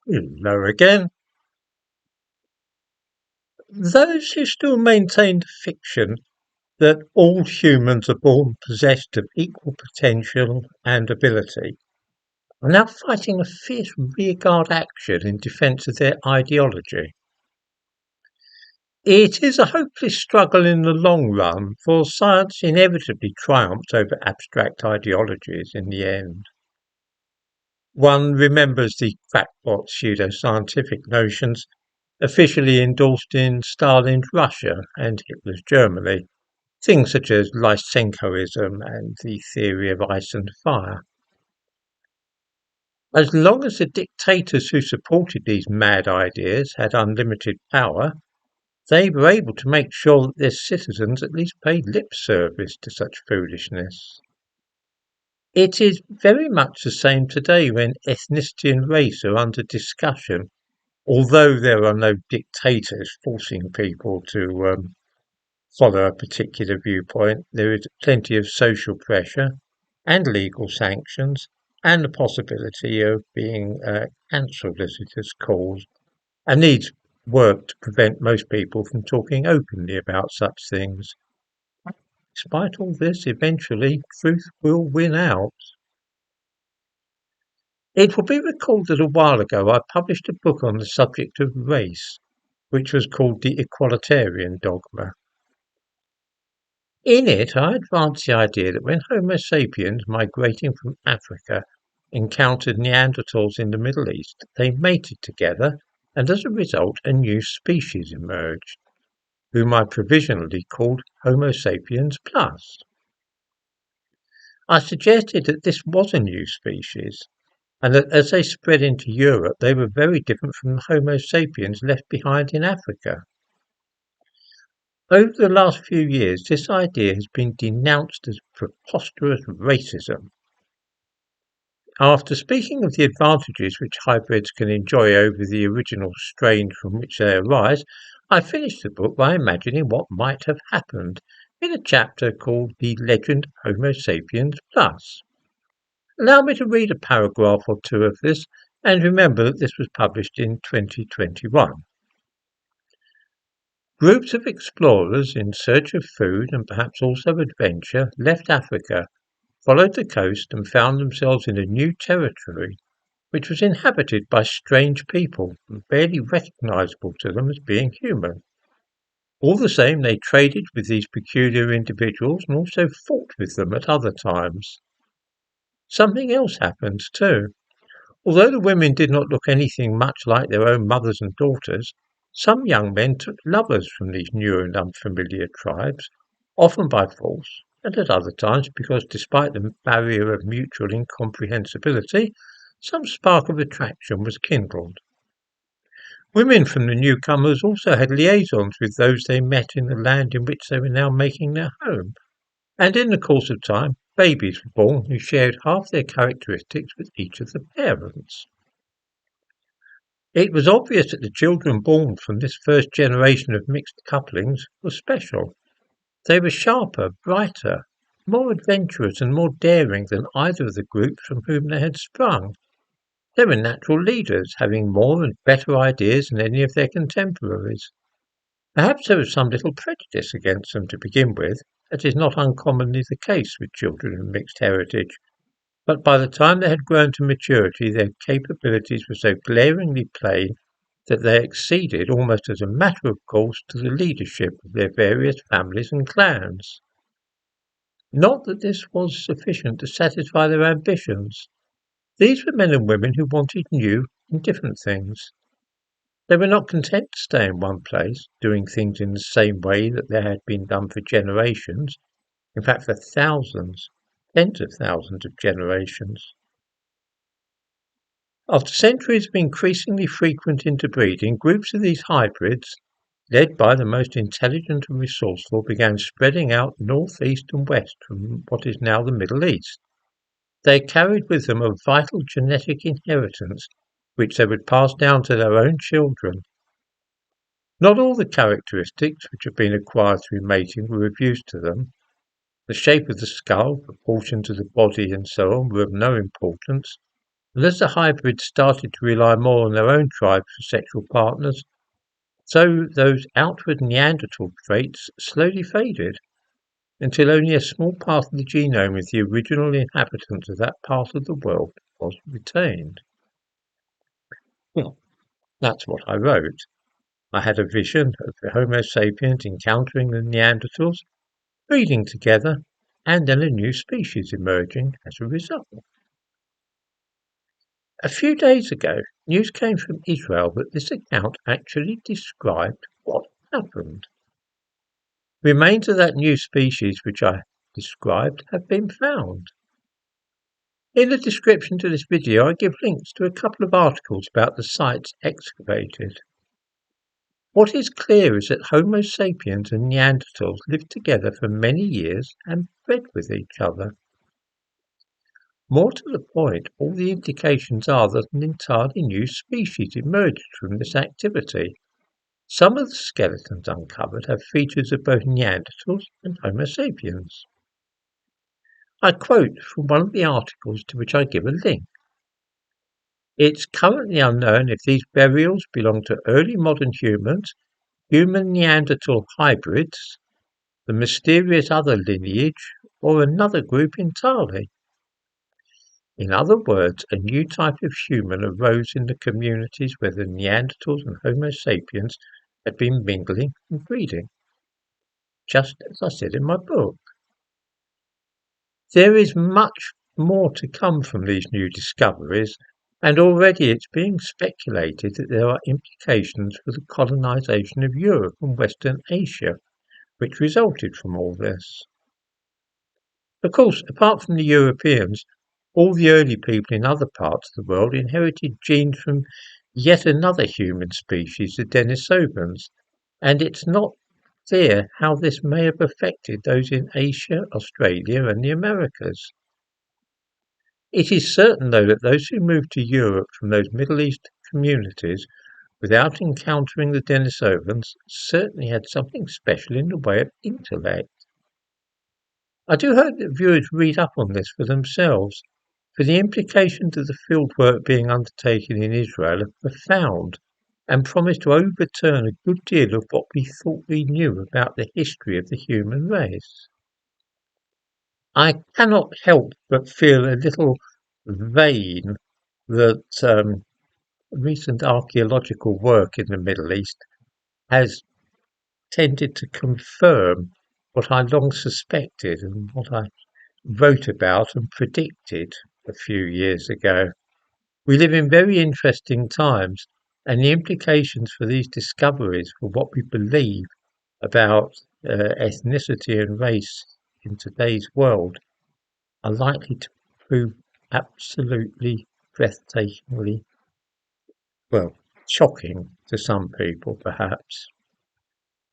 Hello again. Those who still maintain the fiction that all humans are born possessed of equal potential and ability are now fighting a fierce rearguard action in defence of their ideology. It is a hopeless struggle in the long run, for science inevitably triumphs over abstract ideologies in the end. One remembers the crackpot pseudoscientific notions officially endorsed in Stalin's Russia and Hitler's Germany, things such as Lysenkoism and the theory of ice and fire. As long as the dictators who supported these mad ideas had unlimited power, they were able to make sure that their citizens at least paid lip service to such foolishness. It is very much the same today when ethnicity and race are under discussion, although there are no dictators forcing people to follow a particular viewpoint. There is plenty of social pressure and legal sanctions and the possibility of being cancelled, as it is called, and needs work to prevent most people from talking openly about such things. Despite all this, eventually truth will win out. It will be recalled that a while ago I published a book on the subject of race, which was called The Equalitarian Dogma. In it, I advanced the idea that when Homo sapiens migrating from Africa encountered Neanderthals in the Middle East, they mated together, and as a result, a new species emerged, whom I provisionally called Homo sapiens plus. I suggested that this was a new species, and that as they spread into Europe, they were very different from the Homo sapiens left behind in Africa. Over the last few years, this idea has been denounced as preposterous racism. After speaking of the advantages which hybrids can enjoy over the original strains from which they arise, I finished the book by imagining what might have happened in a chapter called The Legend Homo sapiens plus. Allow me to read a paragraph or two of this, and remember that this was published in 2021. Groups of explorers in search of food and perhaps also adventure left Africa, followed the coast, and found themselves in a new territory which was inhabited by strange people, barely recognizable to them as being human. All the same, they traded with these peculiar individuals and also fought with them at other times. Something else happened too. Although the women did not look anything much like their own mothers and daughters, some young men took lovers from these new and unfamiliar tribes, often by force, and at other times because, despite the barrier of mutual incomprehensibility, some spark of attraction was kindled. Women from the newcomers also had liaisons with those they met in the land in which they were now making their home, and in the course of time babies were born who shared half their characteristics with each of the parents. It was obvious that the children born from this first generation of mixed couplings were special. They were sharper, brighter, more adventurous and more daring than either of the groups from whom they had sprung. They were natural leaders, having more and better ideas than any of their contemporaries. Perhaps there was some little prejudice against them to begin with, as is not uncommonly the case with children of mixed heritage, but by the time they had grown to maturity their capabilities were so glaringly plain that they acceded, almost as a matter of course, to the leadership of their various families and clans. Not that this was sufficient to satisfy their ambitions. These were men and women who wanted new and different things. They were not content to stay in one place, doing things in the same way that they had been done for generations, in fact for thousands, tens of thousands of generations. After centuries of increasingly frequent interbreeding, groups of these hybrids, led by the most intelligent and resourceful, began spreading out north, east and west from what is now the Middle East. They carried with them a vital genetic inheritance which they would pass down to their own children. Not all the characteristics which have been acquired through mating were of use to them. The shape of the skull, proportion to the body and so on were of no importance. And as the hybrids started to rely more on their own tribes for sexual partners, so those outward Neanderthal traits slowly faded, until only a small part of the genome of the original inhabitants of that part of the world was retained. Well, that's what I wrote. I had a vision of the Homo sapiens encountering the Neanderthals, breeding together, and then a new species emerging as a result. A few days ago, news came from Israel that this account actually described what happened. Remains of that new species which I described have been found. In the description to this video, I give links to a couple of articles about the sites excavated. What is clear is that Homo sapiens and Neanderthals lived together for many years and bred with each other. More to the point, all the indications are that an entirely new species emerged from this activity. Some of the skeletons uncovered have features of both Neanderthals and Homo sapiens. I quote from one of the articles to which I give a link. It's currently unknown if these burials belong to early modern humans, human Neanderthal hybrids, the mysterious other lineage, or another group entirely. In other words, a new type of human arose in the communities where the Neanderthals and Homo sapiens had been mingling and breeding, just as I said in my book. There is much more to come from these new discoveries, and already it's being speculated that there are implications for the colonization of Europe and Western Asia, which resulted from all this. Of course, apart from the Europeans, all the early people in other parts of the world inherited genes from yet another human species, the Denisovans, and it's not clear how this may have affected those in Asia, Australia, and the Americas. It is certain, though, that those who moved to Europe from those Middle East communities without encountering the Denisovans certainly had something special in the way of intellect. I do hope that viewers read up on this for themselves, for the implications of the fieldwork being undertaken in Israel are profound and promise to overturn a good deal of what we thought we knew about the history of the human race. I cannot help but feel a little vain that recent archaeological work in the Middle East has tended to confirm what I long suspected and what I wrote about and predicted a few years ago. We live in very interesting times, and the implications for these discoveries for what we believe about ethnicity and race in today's world are likely to prove absolutely breathtakingly, well, shocking to some people, perhaps.